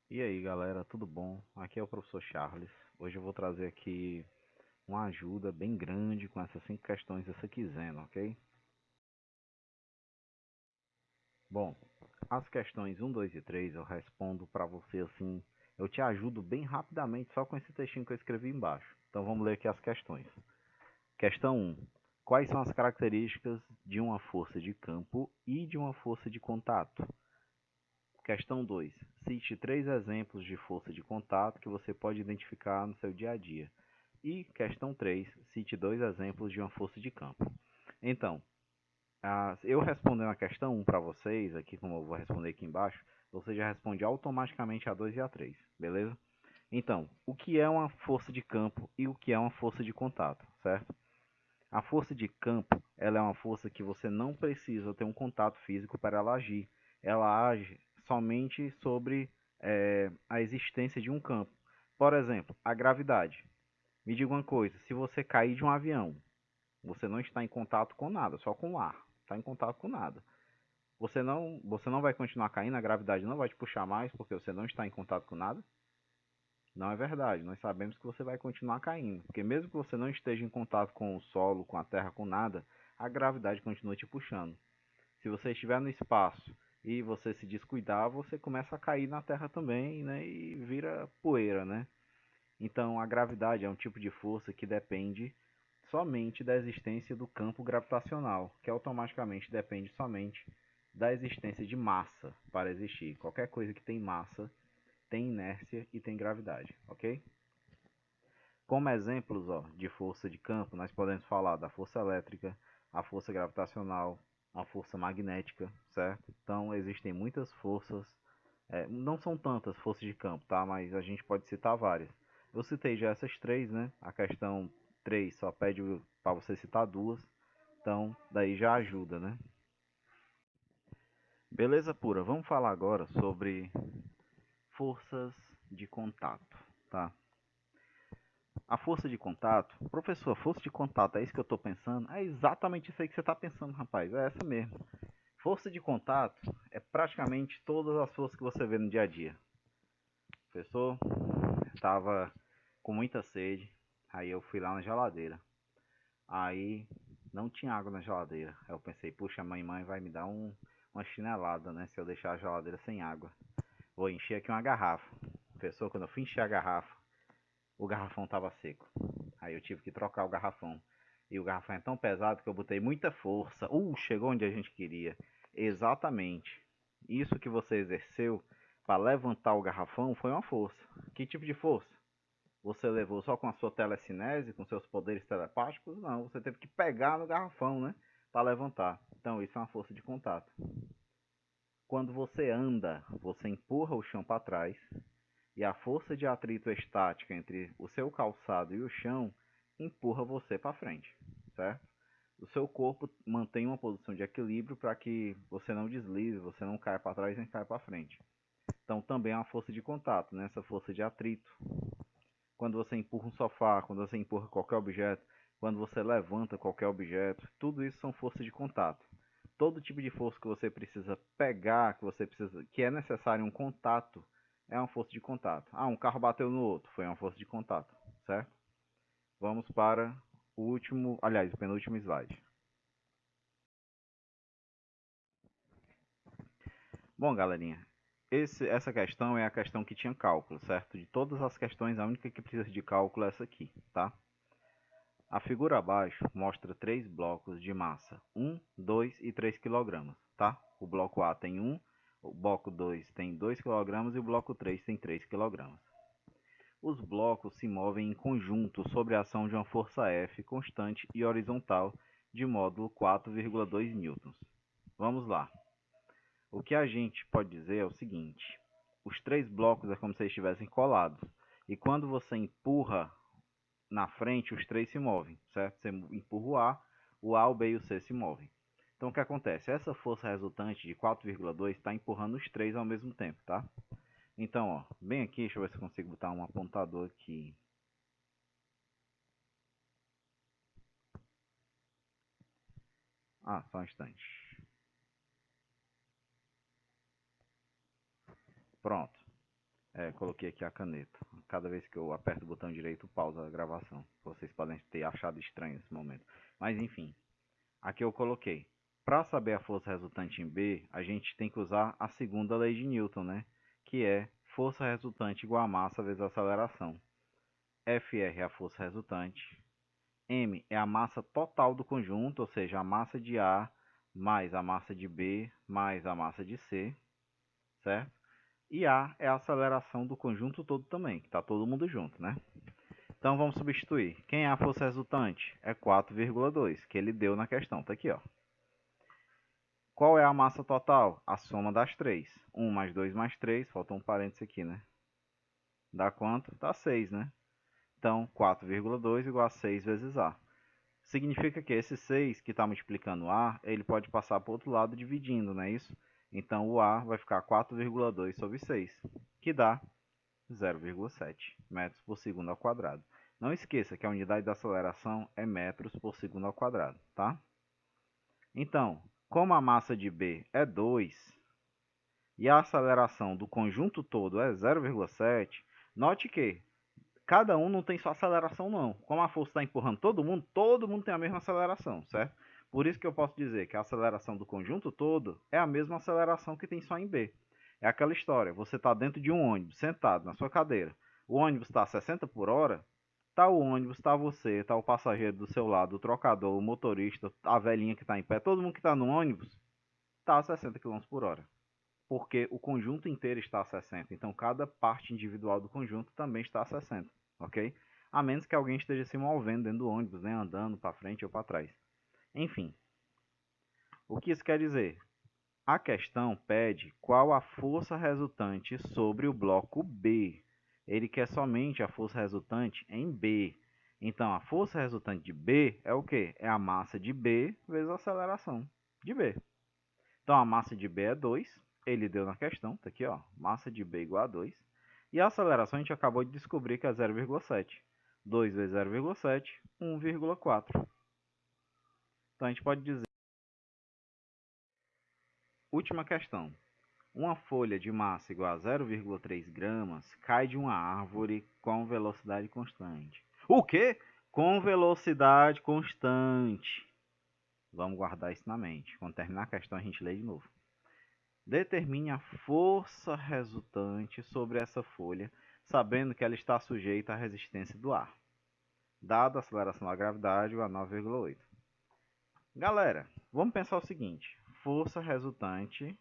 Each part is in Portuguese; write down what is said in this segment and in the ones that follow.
E aí galera, tudo bom? Aqui é o professor Charles. Hoje eu vou trazer aqui uma ajuda bem grande com essas 5 questões dessa quinzena, ok? Bom, as questões um, 2 e 3 eu respondo para você assim, eu te ajudo bem rapidamente só com esse textinho que eu escrevi embaixo. Então vamos ler aqui as questões. Questão um: quais são as características de uma força de campo e de uma força de contato? Questão 2: cite 3 exemplos de força de contato que você pode identificar no seu dia a dia. E questão 3: cite 2 exemplos de uma força de campo. Então, eu respondendo a questão 1 para vocês, aqui como eu vou responder aqui embaixo, você já responde automaticamente a 2 e a 3, beleza? Então, o que é uma força de campo e o que é uma força de contato, certo? A força de campo, ela é uma força que você não precisa ter um contato físico para ela agir. Ela age somente sobre a existência de um campo. Por exemplo, a gravidade. Me diga uma coisa, se você cair de um avião, você não está em contato com nada, só com o ar. Está em contato com nada. Você não vai continuar caindo, a gravidade não vai te puxar mais porque você não está em contato com nada? Não é verdade. Nós sabemos que você vai continuar caindo, porque mesmo que você não esteja em contato com o solo, com a terra, com nada, a gravidade continua te puxando. Se você estiver no espaço e você se descuidar, você começa a cair na terra também, né, e vira poeira, né? Então, a gravidade é um tipo de força que depende somente da existência do campo gravitacional, que automaticamente depende somente da existência de massa para existir. Qualquer coisa que tem massa tem inércia e tem gravidade, ok? Como exemplos de força de campo, nós podemos falar da força elétrica, a força gravitacional, a força magnética, certo? Então existem muitas forças, não são tantas forças de campo, tá? Mas a gente pode citar várias. Eu citei já essas três, né? A questão 3 só pede para você citar duas, então daí já ajuda, né? Beleza pura, vamos falar agora sobre forças de contato, tá? A força de contato, professor, força de contato, é isso que eu estou pensando? É exatamente isso aí que você está pensando, rapaz, é essa mesmo. Força de contato é praticamente todas as forças que você vê no dia a dia. Professor, estava com muita sede, aí eu fui lá na geladeira, aí não tinha água na geladeira. Aí eu pensei, puxa, a mãe vai me dar uma chinelada, né, se eu deixar a geladeira sem água. Vou encher aqui uma garrafa. Professor, quando eu fui encher a garrafa, o garrafão estava seco. Aí eu tive que trocar o garrafão. E o garrafão é tão pesado que eu botei muita força. Chegou onde a gente queria. Exatamente. Isso que você exerceu para levantar o garrafão foi uma força. Que tipo de força? Você levou só com a sua telecinese, com seus poderes telepáticos? Não, você teve que pegar no garrafão, né? Para levantar. Então isso é uma força de contato. Quando você anda, você empurra o chão para trás e a força de atrito estática entre o seu calçado e o chão empurra você para frente, certo? O seu corpo mantém uma posição de equilíbrio para que você não deslize, você não caia para trás nem caia para frente. Então também é uma força de contato, né? Essa força de atrito. Quando você empurra um sofá, quando você empurra qualquer objeto, quando você levanta qualquer objeto, tudo isso são forças de contato. Todo tipo de força que você precisa pegar, que é necessário um contato, é uma força de contato. Um carro bateu no outro, foi uma força de contato, certo? Vamos para o penúltimo slide. Bom, galerinha, essa questão é a questão que tinha cálculo, certo? De todas as questões, a única que precisa de cálculo é essa aqui, tá? A figura abaixo mostra 3 blocos de massa, 1, 2 e 3 kg, tá? O bloco A tem 1, o bloco 2 tem 2 kg e o bloco 3 tem 3 kg. Os blocos se movem em conjunto sob a ação de uma força F constante e horizontal de módulo 4,2 newtons. Vamos lá. O que a gente pode dizer é o seguinte: os 3 blocos é como se eles estivessem colados. E quando você empurra na frente, os 3 se movem, certo? Você empurra o A, o B e o C se movem. Então o que acontece? Essa força resultante de 4,2 está empurrando os 3 ao mesmo tempo, tá? Então, bem aqui, deixa eu ver se eu consigo botar um apontador aqui. Só um instante. Pronto. Coloquei aqui a caneta. Cada vez que eu aperto o botão direito, pausa a gravação. Vocês podem ter achado estranho esse momento. Mas enfim, aqui eu coloquei. Para saber a força resultante em B, a gente tem que usar a segunda lei de Newton, né? Que é força resultante igual a massa vezes a aceleração. Fr é a força resultante. M é a massa total do conjunto, ou seja, a massa de A mais a massa de B mais a massa de C, certo? E A é a aceleração do conjunto todo também, que está todo mundo junto, né? Então vamos substituir. Quem é a força resultante? É 4,2, que ele deu na questão, tá aqui, ó. Qual é a massa total? A soma das três. 1 mais 2 mais 3, faltou um parênteses aqui, né? Dá quanto? Dá 6, né? Então, 4,2 igual a 6 vezes A. Significa que esse 6 que está multiplicando A, ele pode passar para o outro lado dividindo, não é isso? Então, o A vai ficar 4,2 sobre 6, que dá 0,7 metros por segundo ao quadrado. Não esqueça que a unidade da aceleração é metros por segundo ao quadrado, tá? Então, como a massa de B é 2 e a aceleração do conjunto todo é 0,7, note que cada um não tem sua aceleração não. Como a força está empurrando todo mundo tem a mesma aceleração, certo? Por isso que eu posso dizer que a aceleração do conjunto todo é a mesma aceleração que tem só em B. É aquela história, você está dentro de um ônibus, sentado na sua cadeira. O ônibus está a 60 por hora, tá o ônibus, tá você, tá o passageiro do seu lado, o trocador, o motorista, a velhinha que está em pé, todo mundo que está no ônibus está a 60 km por hora. Porque o conjunto inteiro está a 60, então cada parte individual do conjunto também está a 60, ok? A menos que alguém esteja se movendo dentro do ônibus, né, andando para frente ou para trás. Enfim, o que isso quer dizer? A questão pede qual a força resultante sobre o bloco B. Ele quer somente a força resultante em B. Então, a força resultante de B é o quê? É a massa de B vezes a aceleração de B. Então, a massa de B é 2. Ele deu na questão, tá aqui, ó. Massa de B igual a 2. E a aceleração a gente acabou de descobrir que é 0,7. 2 vezes 0,7, 1,4. Então, a gente pode dizer... Última questão. Uma folha de massa igual a 0,3 gramas cai de uma árvore com velocidade constante. O quê? Com velocidade constante. Vamos guardar isso na mente. Quando terminar a questão, a gente lê de novo. Determine a força resultante sobre essa folha, sabendo que ela está sujeita à resistência do ar, dada a aceleração da gravidade igual a 9,8. Galera, vamos pensar o seguinte. Força resultante,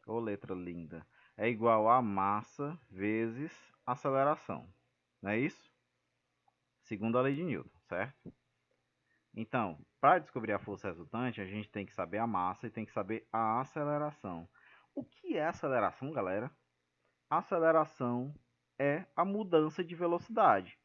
ou letra linda, é igual a massa vezes aceleração. Não é isso? Segundo a lei de Newton, certo? Então, para descobrir a força resultante, a gente tem que saber a massa e tem que saber a aceleração. O que é aceleração, galera? Aceleração é a mudança de velocidade.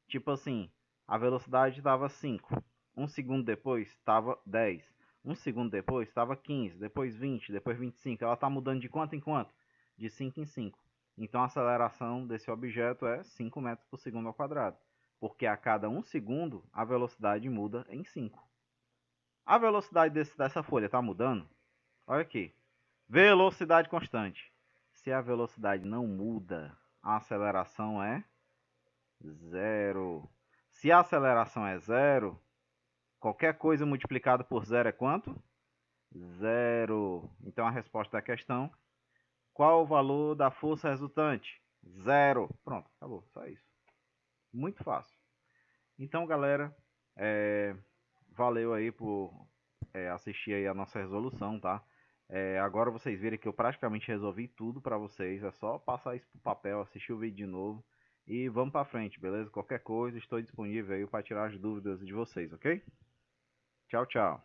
Tipo assim, a velocidade estava 5. Um segundo depois estava 10. Um segundo depois estava 15. Depois 20. Depois 25. Ela está mudando de quanto em quanto? De 5 em 5. Então a aceleração desse objeto é 5 metros por segundo ao quadrado. Porque a cada 1 segundo a velocidade muda em 5. A velocidade dessa folha está mudando? Olha aqui. Velocidade constante. Se a velocidade não muda, a aceleração é zero. Se a aceleração é zero, qualquer coisa multiplicado por zero é quanto? Zero. Então a resposta da questão: qual o valor da força resultante? Zero. Pronto, acabou. Só isso. Muito fácil. Então, galera, valeu aí por assistir aí a nossa resolução, tá? Agora vocês viram que eu praticamente resolvi tudo para vocês. É só passar isso pro papel, assistir o vídeo de novo e vamos para frente, beleza? Qualquer coisa, estou disponível aí para tirar as dúvidas de vocês, ok? Tchau, tchau.